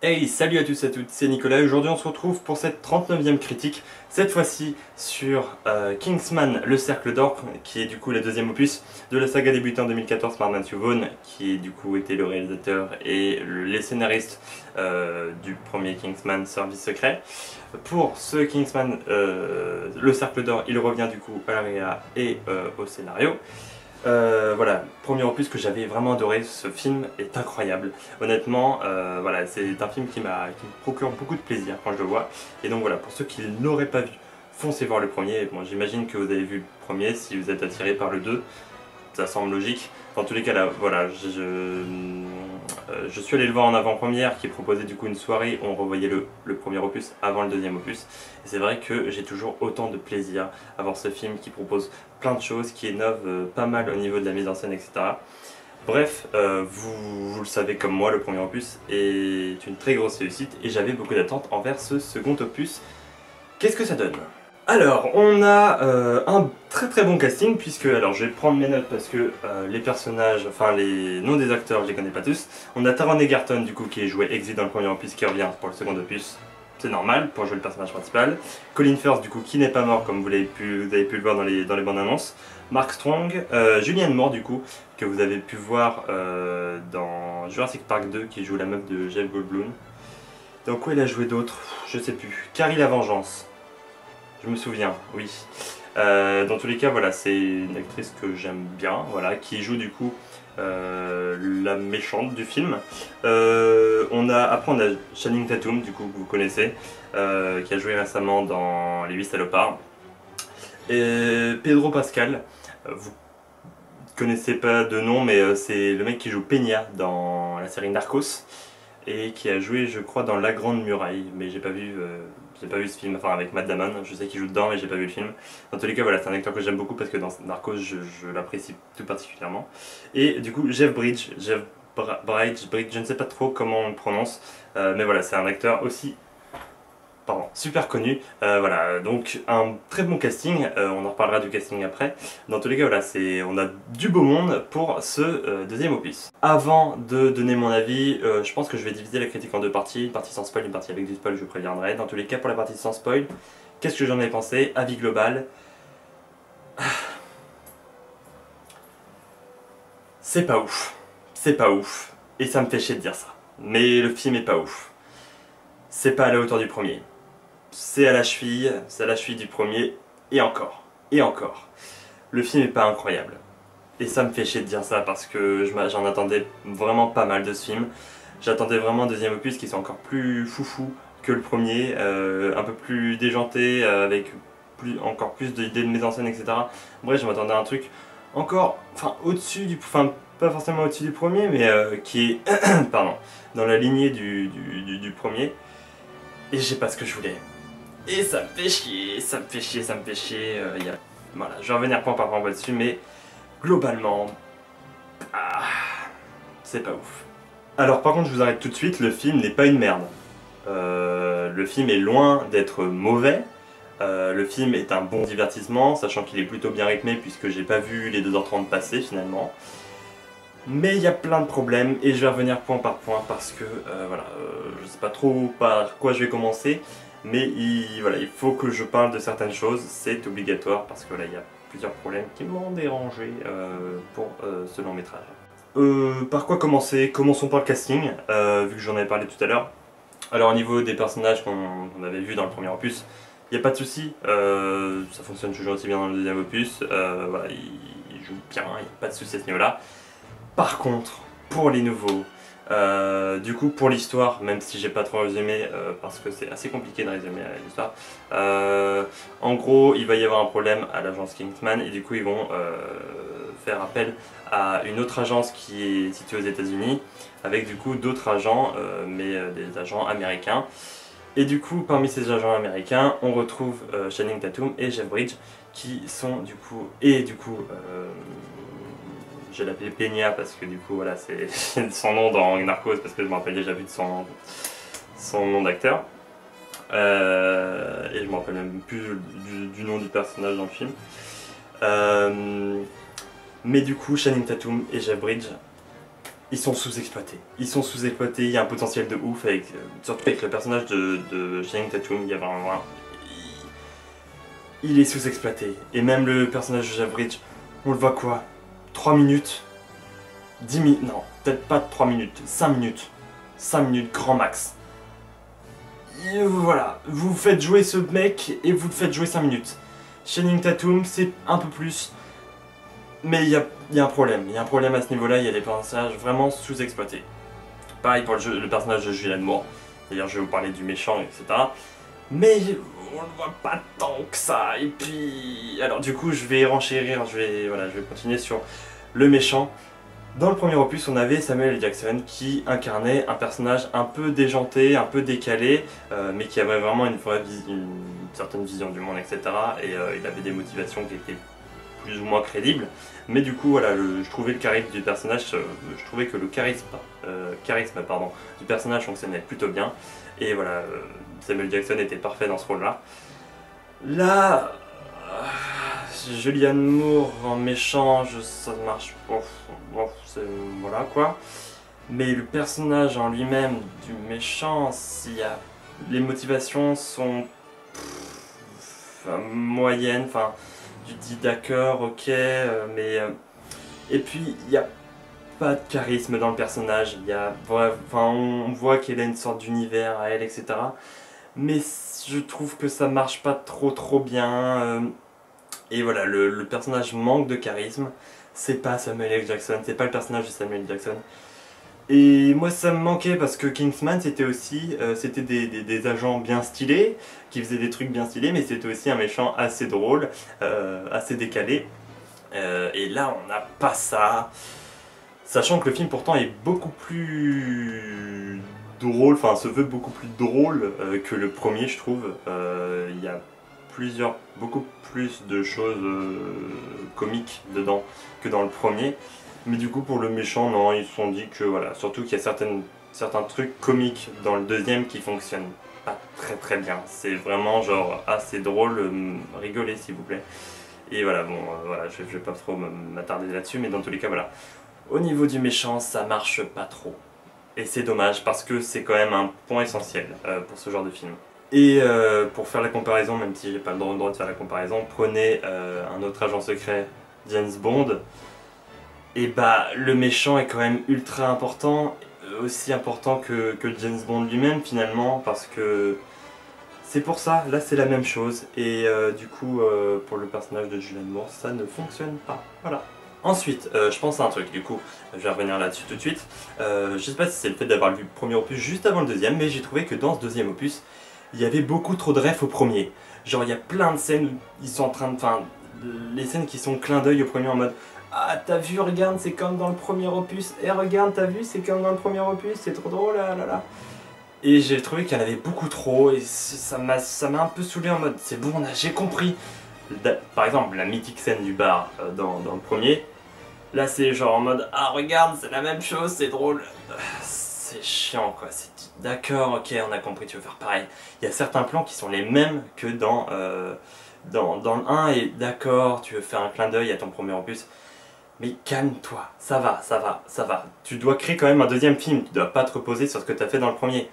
Hey, salut à tous et à toutes, c'est Nicolas et aujourd'hui on se retrouve pour cette 39e critique, cette fois-ci sur Kingsman, le Cercle d'Or, qui est du coup le deuxième opus de la saga débutée en 2014 par Matthew Vaughn, qui du coup était le réalisateur et les scénaristes du premier Kingsman Service Secret. Pour ce Kingsman, le Cercle d'Or, il revient du coup à la réa et au scénario. Voilà, premier opus que j'avais vraiment adoré, ce film est incroyable. Honnêtement, voilà, c'est un film qui me procure beaucoup de plaisir quand je le vois. Et donc voilà, pour ceux qui ne l'auraient pas vu, foncez voir le premier. Bon, j'imagine que vous avez vu le premier, si vous êtes attiré par le 2, ça semble logique. Dans tous les cas, là, voilà, je suis allé le voir en avant-première qui proposait du coup une soirée où on revoyait le premier opus avant le deuxième opus. Et c'est vrai que j'ai toujours autant de plaisir à voir ce film qui propose plein de choses, qui innove pas mal au niveau de la mise en scène, etc. Bref, vous le savez comme moi, le premier opus est une très grosse réussite et j'avais beaucoup d'attentes envers ce second opus. Qu'est-ce que ça donne? Alors, on a un très bon casting, puisque, alors je vais prendre mes notes parce que les personnages, enfin les noms des acteurs, je les connais pas tous. On a Taron Egerton, du coup, qui jouait Exit dans le premier opus, qui revient pour le second opus. C'est normal, pour jouer le personnage principal. Colin Firth, du coup, qui n'est pas mort, comme vous avez pu le voir dans les bandes annonces. Mark Strong, Julianne Moore, du coup, que vous avez pu voir dans Jurassic Park 2, qui joue la meuf de Jeff Goldblum. Dans quoi il a joué d'autres? Je sais plus. Carrie la Vengeance. Je me souviens, oui. Dans tous les cas, voilà, c'est une actrice que j'aime bien, voilà, qui joue du coup la méchante du film. Après, on a Channing Tatum, du coup, que vous connaissez, qui a joué récemment dans Les 8 salopards. Et Pedro Pascal, vous connaissez pas de nom, mais c'est le mec qui joue Peña dans la série Narcos et qui a joué, je crois, dans La Grande Muraille, mais j'ai pas vu ce film, enfin avec Matt Damon, je sais qu'il joue dedans mais j'ai pas vu le film. Dans tous les cas, voilà, c'est un acteur que j'aime beaucoup parce que dans Narcos, je l'apprécie tout particulièrement. Et du coup, Jeff Bridges, je ne sais pas trop comment on le prononce, mais voilà, c'est un acteur aussi super connu. Voilà, donc un très bon casting, on en reparlera du casting après. Dans tous les cas, voilà, on a du beau monde pour ce deuxième opus. Avant de donner mon avis, je pense que je vais diviser la critique en deux parties, une partie sans spoil, une partie avec du spoil, je préviendrai. Dans tous les cas, pour la partie sans spoil, qu'est-ce que j'en ai pensé? Avis global. C'est pas ouf. C'est pas ouf. Et ça me fait chier de dire ça. Mais le film est pas ouf. C'est pas à la hauteur du premier. C'est à la cheville du premier, et encore, et encore. Le film est pas incroyable. Et ça me fait chier de dire ça parce que j'en attendais vraiment pas mal de ce film. J'attendais vraiment un deuxième opus qui soit encore plus foufou que le premier, un peu plus déjanté, avec encore plus d'idées de mise en scène, etc. Bref, je m'attendais à un truc encore, enfin au-dessus du, enfin pas forcément au-dessus du premier, mais qui est, pardon, dans la lignée du premier. Et j'ai pas ce que je voulais. Et ça me fait chier, ça me fait chier, ça me fait chier. Voilà, je vais revenir point par point là-dessus, mais globalement, ah, c'est pas ouf. Alors par contre, je vous arrête tout de suite, le film n'est pas une merde. Le film est loin d'être mauvais. Le film est un bon divertissement, sachant qu'il est plutôt bien rythmé puisque j'ai pas vu les 2h30 passer finalement. Mais il y a plein de problèmes et je vais revenir point par point parce que voilà, je sais pas trop par quoi je vais commencer. Mais voilà, il faut que je parle de certaines choses, c'est obligatoire parce que là il y a plusieurs problèmes qui m'ont dérangé pour ce long métrage. Par quoi commencer? Commençons par le casting, vu que j'en avais parlé tout à l'heure. Alors au niveau des personnages qu'on avait vus dans le premier opus, il n'y a pas de souci, ça fonctionne toujours aussi bien dans le deuxième opus, voilà, ils jouent bien, il n'y a pas de souci à ce niveau-là. Par contre, pour les nouveaux, du coup pour l'histoire, même si j'ai pas trop résumé parce que c'est assez compliqué de résumer l'histoire, en gros il va y avoir un problème à l'agence Kingsman et du coup ils vont faire appel à une autre agence qui est située aux États-Unis avec du coup d'autres agents, mais des agents américains. Et du coup parmi ces agents américains on retrouve Channing Tatum et Jeff Bridges qui sont du coup, je l'appelais Peña parce que du coup voilà c'est son nom dans Narcos parce que je me rappelle déjà vu de son nom d'acteur. Et je me rappelle même plus du nom du personnage dans le film. Mais du coup Channing Tatum et Jeff Bridges, ils sont sous-exploités. Ils sont sous-exploités, il y a un potentiel de ouf, avec, surtout avec le personnage de Channing Tatum, il y a vraiment... Il est sous-exploité. Et même le personnage de Jeff Bridges, on le voit quoi, 3 minutes, 10 minutes, non, peut-être pas 3 minutes, 5 minutes. 5 minutes grand max. Et voilà, vous faites jouer ce mec et vous le faites jouer 5 minutes. Channing Tatum, c'est un peu plus. Mais il y a un problème. Il y a un problème à ce niveau-là, il y a des personnages vraiment sous-exploités. Pareil pour le personnage de Julianne Moore. D'ailleurs, je vais vous parler du méchant, etc. Mais on le voit pas tant que ça. Et puis... Alors du coup, je vais renchérir, je vais continuer sur le méchant. Dans le premier opus, on avait Samuel L. Jackson qui incarnait un personnage un peu déjanté, un peu décalé, mais qui avait vraiment une certaine vision du monde, etc. Et il avait des motivations qui étaient plus ou moins crédibles. Mais du coup, voilà, je trouvais le charisme du personnage, je trouvais que le charisme du personnage fonctionnait plutôt bien. Et voilà, Samuel Jackson était parfait dans ce rôle-là. Là, Julianne Moore en méchant, ça marche pas, voilà quoi. Mais le personnage en lui-même du méchant, les motivations sont moyennes, enfin, tu dis d'accord, ok, mais... et puis, il n'y a pas de charisme dans le personnage, on voit qu'elle a une sorte d'univers à elle, etc. Mais je trouve que ça marche pas trop bien. Et voilà, le personnage manque de charisme. C'est pas Samuel L. Jackson, c'est pas le personnage de Samuel L. Jackson. Et moi ça me manquait parce que Kingsman c'était aussi c'était des agents bien stylés, qui faisaient des trucs bien stylés, mais c'était aussi un méchant assez drôle, assez décalé. Et là on n'a pas ça. Sachant que le film pourtant est beaucoup plus drôle, enfin se veut beaucoup plus drôle que le premier je trouve. Il y a beaucoup plus de choses comiques dedans que dans le premier. Mais du coup pour le méchant, non, ils se sont dit que voilà, surtout qu'il y a certains trucs comiques dans le deuxième qui fonctionnent pas très bien. C'est vraiment genre assez drôle, rigolez s'il vous plaît. Et voilà, bon, voilà, je vais pas trop m'attarder là-dessus, mais dans tous les cas, voilà. Au niveau du méchant, ça marche pas trop. Et c'est dommage parce que c'est quand même un point essentiel pour ce genre de film. Et pour faire la comparaison, même si j'ai pas le droit de faire la comparaison, prenez un autre agent secret, James Bond, et bah le méchant est quand même ultra important, aussi important que James Bond lui-même finalement, parce que c'est pour ça, là c'est la même chose, et du coup pour le personnage de Julianne Moore, ça ne fonctionne pas, voilà. Ensuite, je pense à un truc, du coup, je vais revenir là-dessus tout de suite. Je sais pas si c'est le fait d'avoir vu le premier opus juste avant le deuxième, mais j'ai trouvé que dans ce deuxième opus, il y avait beaucoup trop de refs au premier. Genre il y a plein de scènes où ils sont en train de... Enfin, les scènes qui sont clin d'œil au premier en mode « Ah t'as vu, regarde, c'est comme dans le premier opus. Eh regarde, t'as vu, c'est comme dans le premier opus, c'est trop drôle, là là là. » Et j'ai trouvé qu'il y en avait beaucoup trop et ça m'a un peu saoulé en mode « C'est bon, j'ai compris. » Par exemple, la mythique scène du bar dans le premier, là c'est genre en mode « Ah regarde, c'est la même chose, c'est drôle. » C'est chiant quoi, d'accord, ok, on a compris, tu veux faire pareil. Il y a certains plans qui sont les mêmes que dans le 1 et d'accord, tu veux faire un clin d'œil à ton premier opus. Mais calme-toi, ça va. Tu dois créer quand même un deuxième film, tu dois pas te reposer sur ce que tu as fait dans le premier.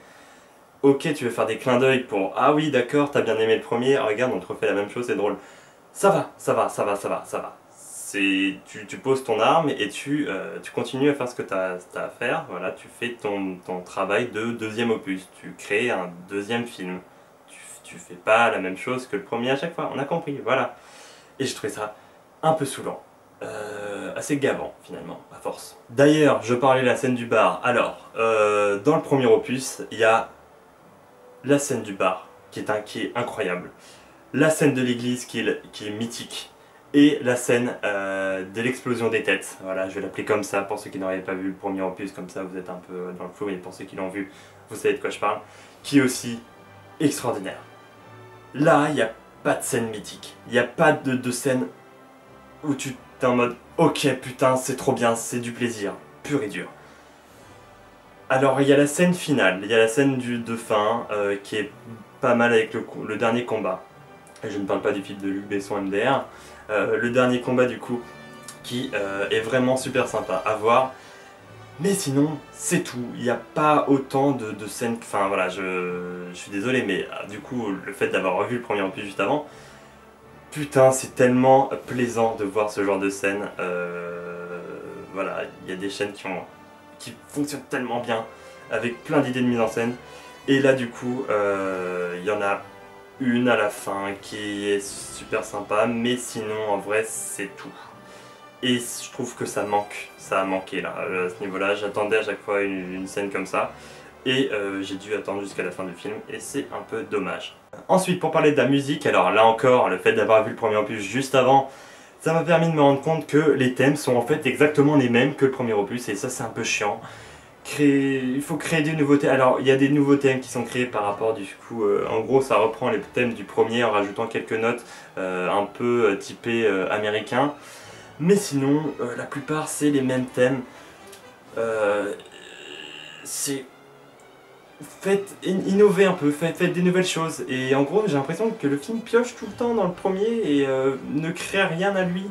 Ok, tu veux faire des clins d'œil pour ah oui, d'accord, t'as bien aimé le premier, regarde, on te refait la même chose, c'est drôle. Ça va. Tu poses ton arme et tu continues à faire ce que tu as à faire. Voilà, tu fais ton travail de deuxième opus. Tu crées un deuxième film. Tu fais pas la même chose que le premier à chaque fois. On a compris, voilà. Et j'ai trouvé ça un peu saoulant. Assez gavant finalement, à force. D'ailleurs, je parlais de la scène du bar. Alors, dans le premier opus, il y a la scène du bar qui est incroyable. La scène de l'église qui est mythique. Et la scène de l'explosion des têtes. Voilà, je vais l'appeler comme ça pour ceux qui n'auraient pas vu le premier opus, comme ça vous êtes un peu dans le flou, et pour ceux qui l'ont vu, vous savez de quoi je parle. Qui est aussi extraordinaire. Là, il n'y a pas de scène mythique. Il n'y a pas de scène où tu t'es en mode ok putain c'est trop bien, c'est du plaisir, pur et dur. Alors il y a la scène finale, il y a la scène de fin qui est pas mal avec le dernier combat. Et je ne parle pas du film de Luc Besson MDR. Le dernier combat du coup qui est vraiment super sympa à voir. Mais sinon, c'est tout. Il n'y a pas autant de scènes... Enfin voilà, je suis désolé, mais du coup, le fait d'avoir revu le premier opus juste avant, putain, c'est tellement plaisant de voir ce genre de scène. Voilà, il y a des chaînes qui fonctionnent tellement bien, avec plein d'idées de mise en scène. Et là, du coup, il y en a une à la fin qui est super sympa, mais sinon, en vrai, c'est tout. Et je trouve que ça manque, ça a manqué là, à ce niveau-là. J'attendais à chaque fois une scène comme ça, et j'ai dû attendre jusqu'à la fin du film, et c'est un peu dommage. Ensuite, pour parler de la musique, alors là encore, le fait d'avoir vu le premier opus juste avant, ça m'a permis de me rendre compte que les thèmes sont en fait exactement les mêmes que le premier opus, et ça c'est un peu chiant. Il faut créer des nouveaux thèmes. Alors, il y a des nouveaux thèmes qui sont créés par rapport du coup, en gros ça reprend les thèmes du premier en rajoutant quelques notes un peu typées américains. Mais sinon, la plupart c'est les mêmes thèmes. C'est... Faites innover un peu, faites des nouvelles choses. Et en gros, j'ai l'impression que le film pioche tout le temps dans le premier et ne crée rien à lui.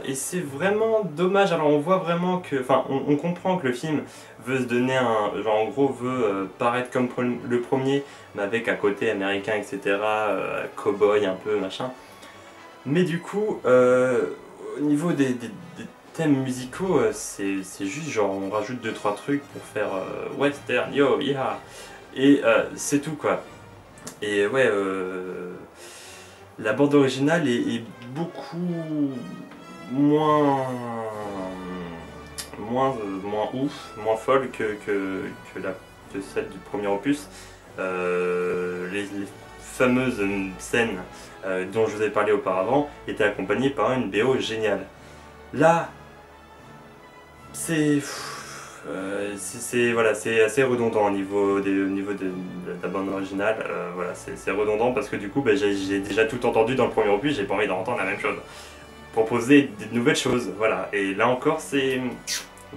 Et c'est vraiment dommage. Alors on voit vraiment que... Enfin, on comprend que le film veut se donner un... Genre en gros veut paraître comme le premier, mais avec un côté américain, etc. Cowboy un peu, machin. Mais du coup, au niveau des thèmes musicaux, c'est juste genre on rajoute deux trois trucs pour faire western, yo, yeah, et c'est tout quoi. Et ouais, la bande originale est beaucoup moins moins ouf, moins folle que celle du premier opus. Les fameuses scènes dont je vous ai parlé auparavant étaient accompagnées par une BO géniale. Là, c'est voilà, c'est assez redondant au niveau de la bande originale. Voilà, c'est redondant parce que du coup, bah, j'ai déjà tout entendu dans le premier opus, j'ai pas envie d'en entendre la même chose. Proposer des nouvelles choses, voilà. Et là encore, il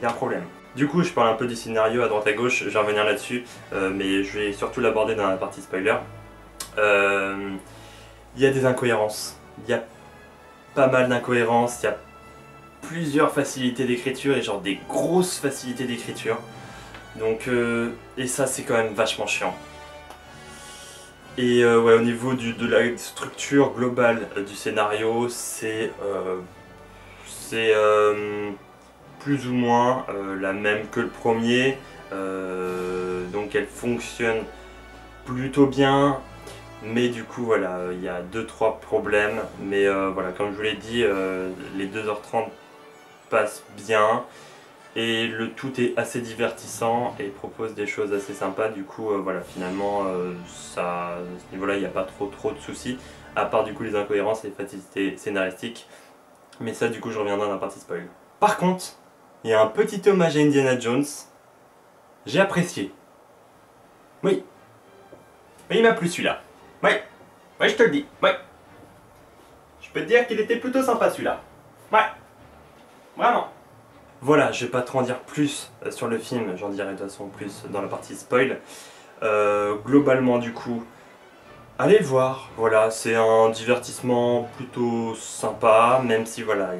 y a un problème. Du coup, je parle un peu du scénario à droite à gauche, je vais revenir là-dessus, mais je vais surtout l'aborder dans la partie spoiler. Il y a des incohérences, il y a pas mal d'incohérences, il y a plusieurs facilités d'écriture et genre des grosses facilités d'écriture. Donc, et ça c'est quand même vachement chiant. Et ouais, au niveau de la structure globale du scénario, c'est plus ou moins la même que le premier. Donc elle fonctionne plutôt bien. Mais du coup voilà, il y a 2-3 problèmes. Mais voilà, comme je vous l'ai dit, les 2h30 passent bien. Et le tout est assez divertissant et propose des choses assez sympas. Du coup voilà, finalement à ce niveau là il n'y a pas trop de soucis. À part du coup les incohérences et les facilités scénaristiques. Mais ça du coup je reviendrai dans la partie spoil. Par contre, il y a un petit hommage à Indiana Jones. J'ai apprécié. Oui. Mais il m'a plu celui-là. Ouais. Ouais, je te le dis. Ouais. Je peux te dire qu'il était plutôt sympa celui-là. Ouais. Vraiment. Voilà, je vais pas trop en dire plus sur le film, j'en dirai de toute façon plus dans la partie spoil. Globalement du coup, allez le voir, voilà, c'est un divertissement plutôt sympa, même si voilà,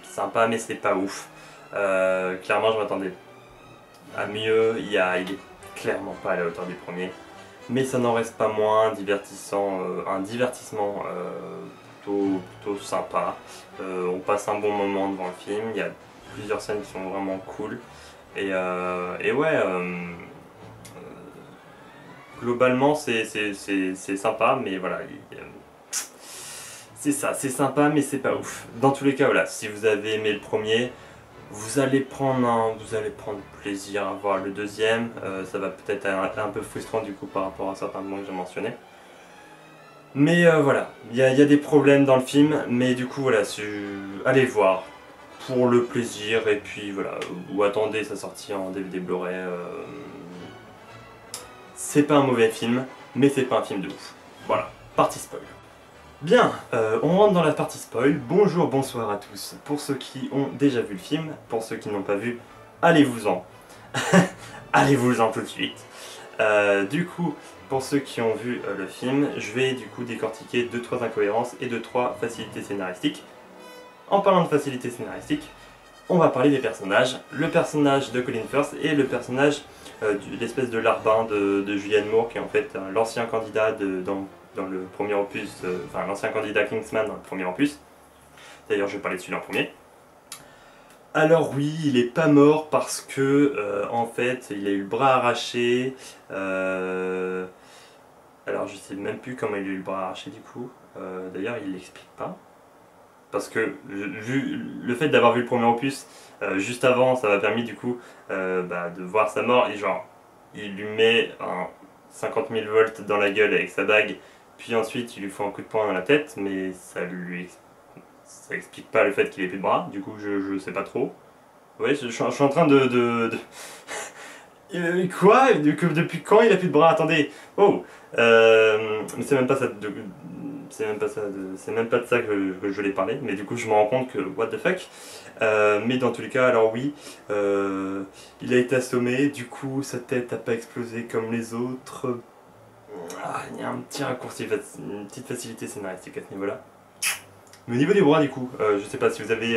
sympa mais c'est pas ouf. Clairement je m'attendais à mieux, il est clairement pas à la hauteur du premier. Mais ça n'en reste pas moins divertissant, un divertissement plutôt sympa. On passe un bon moment devant le film, il y a plusieurs scènes qui sont vraiment cool. Et ouais, globalement c'est sympa, mais voilà, c'est ça, c'est sympa mais c'est pas ouf. Dans tous les cas, voilà, si vous avez aimé le premier, vous allez prendre plaisir à voir le deuxième. Ça va peut-être être un peu frustrant du coup par rapport à certains moments que j'ai mentionnés. Mais voilà, il y a des problèmes dans le film, mais du coup voilà, allez voir pour le plaisir et puis voilà, ou attendez sa sortie en DVD Blu-ray. C'est pas un mauvais film, mais c'est pas un film de ouf. Voilà, partie spoil. Bien, on rentre dans la partie spoil. Bonjour, bonsoir à tous. Pour ceux qui ont déjà vu le film, pour ceux qui n'ont pas vu, allez-vous-en. Allez-vous-en tout de suite. Du coup, pour ceux qui ont vu le film, je vais du coup décortiquer 2-3 incohérences et 2-3 facilités scénaristiques. En parlant de facilités scénaristiques, on va parler des personnages. Le personnage de Colin Firth et le personnage de l'espèce de larbin de Julianne Moore, qui est en fait l'ancien candidat dans le premier opus, enfin l'ancien candidat Kingsman dans le premier opus. D'ailleurs, je vais parler dessus dans le premier. Alors oui, il est pas mort parce que en fait, il a eu le bras arraché. Alors je sais même plus comment il a eu le bras arraché du coup. D'ailleurs, il l'explique pas. Parce que vu le fait d'avoir vu le premier opus juste avant, ça m'a permis du coup de voir sa mort et genre il lui met un 50 000 volts dans la gueule avec sa bague, puis ensuite il lui fait un coup de poing dans la tête, mais ça explique pas le fait qu'il ait plus de bras, du coup je sais pas trop. Ouais, je suis en train quoi? Depuis quand il a plus de bras? Attendez. Oh. Mais c'est même pas ça. C'est même pas de ça que je voulais parler. Mais du coup, je me rends compte que what the fuck. Mais dans tous les cas, alors oui, il a été assommé. Du coup, sa tête n'a pas explosé comme les autres. Ah, il y a un petit raccourci, une petite facilité scénaristique à ce niveau-là. Mais au niveau des bras, du coup, je sais pas si vous avez,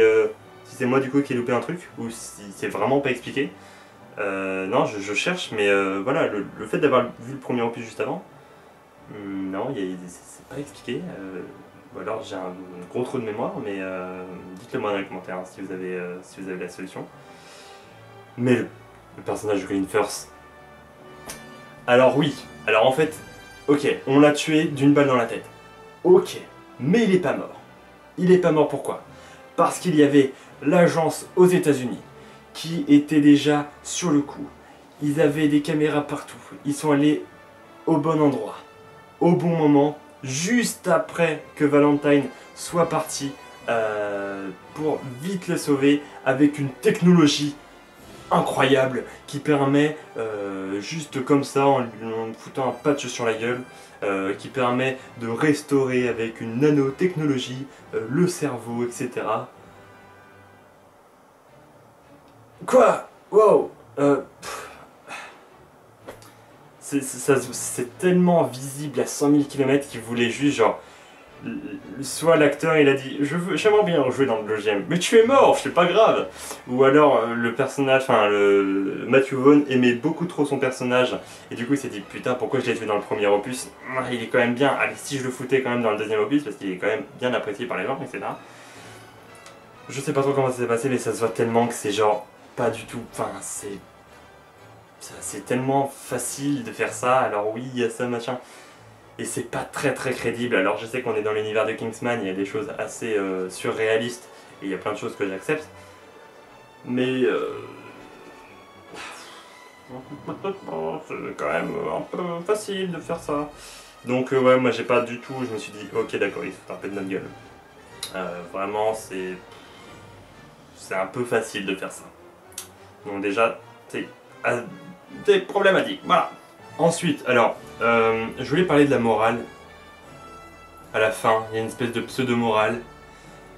si c'est moi du coup qui ai loupé un truc ou si c'est vraiment pas expliqué. Non, je cherche, mais voilà, le fait d'avoir vu le premier opus juste avant, non, c'est pas expliqué. Ou alors j'ai un gros trou de mémoire, mais dites-le moi dans les commentaires hein, si vous avez la solution. Mais le personnage de Colin Firth. Alors oui, alors en fait, ok, on l'a tué d'une balle dans la tête. Ok, mais il est pas mort. Il est pas mort pourquoi? Parce qu'il y avait l'agence aux États-Unis qui était déjà sur le coup. Ils avaient des caméras partout. Ils sont allés au bon endroit, au bon moment, juste après que Valentine soit parti pour vite le sauver avec une technologie incroyable qui permet, juste comme ça, en foutant un patch sur la gueule, qui permet de restaurer avec une nanotechnologie le cerveau, etc. Quoi? Wow! C'est tellement visible à 100 000 km qu'il voulait juste genre... Soit l'acteur il a dit j'aimerais bien rejouer dans le deuxième, mais tu es mort, c'est pas grave. Ou alors le personnage, enfin le Matthew Vaughn aimait beaucoup trop son personnage et du coup il s'est dit putain pourquoi je l'ai tué dans le premier opus, il est quand même bien, allez si je le foutais quand même dans le deuxième opus parce qu'il est quand même bien apprécié par les gens etc. Je sais pas trop comment ça s'est passé mais ça se voit tellement que c'est genre pas du tout, enfin c'est tellement facile de faire ça, alors oui il y a ça machin. Et c'est pas très crédible. Alors je sais qu'on est dans l'univers de Kingsman, il y a des choses assez surréalistes et il y a plein de choses que j'accepte. Mais c'est quand même un peu facile de faire ça. Donc ouais, moi j'ai pas du tout, je me suis dit ok d'accord, il se fout un peu de notre gueule. Vraiment c'est un peu facile de faire ça. Donc déjà c'est problématique, voilà. Ensuite, alors, je voulais parler de la morale. À la fin, il y a une espèce de pseudo-morale.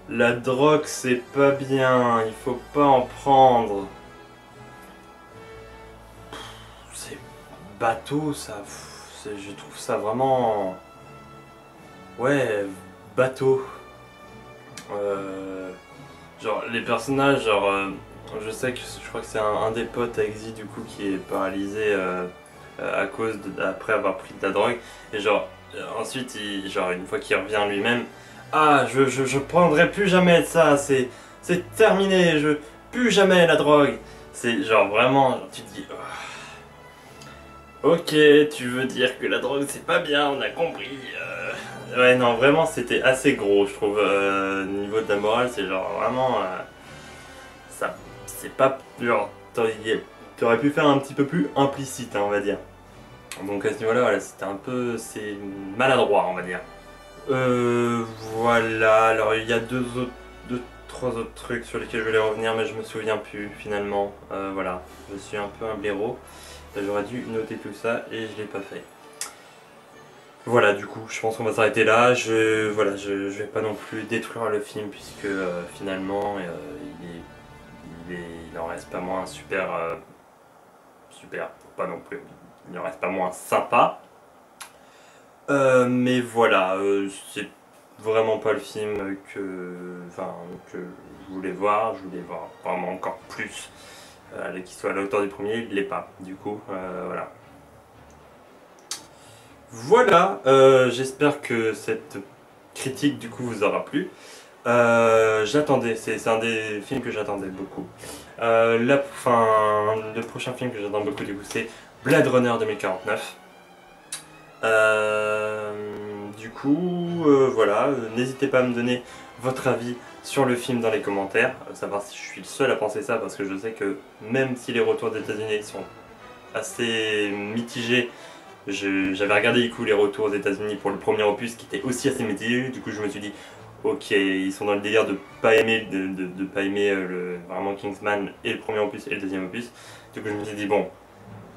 La drogue, c'est pas bien, il faut pas en prendre. C'est bateau, ça. Je trouve ça vraiment... Ouais, bateau. Genre, les personnages, genre... je sais que je crois que c'est un des potes à Exy, du coup, qui est paralysé... à cause après avoir pris de la drogue et genre ensuite genre une fois qu'il revient lui-même, ah je prendrai plus jamais de ça, c'est terminé, plus jamais la drogue, c'est genre vraiment tu te dis ok tu veux dire que la drogue c'est pas bien, on a compris. Ouais non vraiment c'était assez gros je trouve, au niveau de la morale c'est genre vraiment ça c'est pas genre t'aurais pu faire un petit peu plus implicite hein, on va dire. Donc à ce niveau-là, voilà, c'était un peu... c'est maladroit, on va dire. Voilà, alors il y a trois autres trucs sur lesquels je voulais revenir, mais je me souviens plus, finalement. Voilà, je suis un peu un blaireau. J'aurais dû noter tout ça, et je l'ai pas fait. Voilà, du coup, je pense qu'on va s'arrêter là. Voilà, je vais pas non plus détruire le film, puisque finalement, il en reste pas moins super... super, pas non plus... Il n'en reste pas moins sympa. Mais voilà, c'est vraiment pas le film que je voulais voir. Je voulais voir vraiment encore plus. Qu'il soit à la hauteur du premier, il l'est pas. Du coup, voilà. Voilà, j'espère que cette critique du coup vous aura plu. J'attendais, c'est un des films que j'attendais beaucoup. Le prochain film que j'attends beaucoup du coup c'est Blade Runner 2049. Voilà, n'hésitez pas à me donner votre avis sur le film dans les commentaires, savoir si je suis le seul à penser ça parce que je sais que même si les retours des États-Unis sont assez mitigés, j'avais regardé du coup les retours aux États-Unis pour le premier opus qui était aussi assez mitigé, du coup je me suis dit ok, ils sont dans le délire de pas aimer, de pas aimer vraiment Kingsman et le premier opus et le deuxième opus. Du coup je me suis dit bon,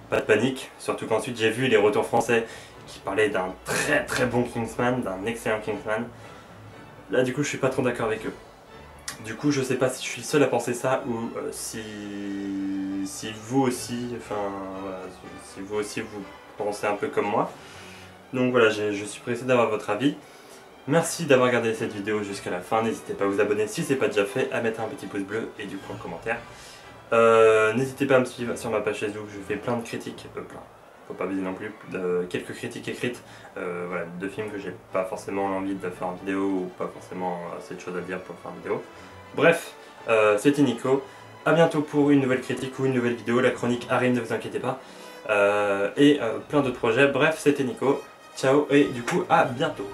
pas de panique, surtout qu'ensuite j'ai vu les retours français qui parlaient d'un très très bon Kingsman, d'un excellent Kingsman. Là du coup je suis pas trop d'accord avec eux. Du coup je sais pas si je suis le seul à penser ça ou si vous aussi, voilà, si vous aussi vous pensez un peu comme moi. Donc voilà, je suis pressé d'avoir votre avis. Merci d'avoir regardé cette vidéo jusqu'à la fin, n'hésitez pas à vous abonner si ce n'est pas déjà fait, à mettre un petit pouce bleu et du coup un commentaire. N'hésitez pas à me suivre sur ma page Facebook, je fais plein de critiques, faut pas viser non plus, quelques critiques écrites voilà, de films que j'ai pas forcément envie de faire en vidéo ou pas forcément assez de choses à dire pour faire en vidéo. Bref, c'était Nico, à bientôt pour une nouvelle critique ou une nouvelle vidéo, la chronique arrive, ne vous inquiétez pas, et plein d'autres projets. Bref, c'était Nico, ciao et du coup à bientôt.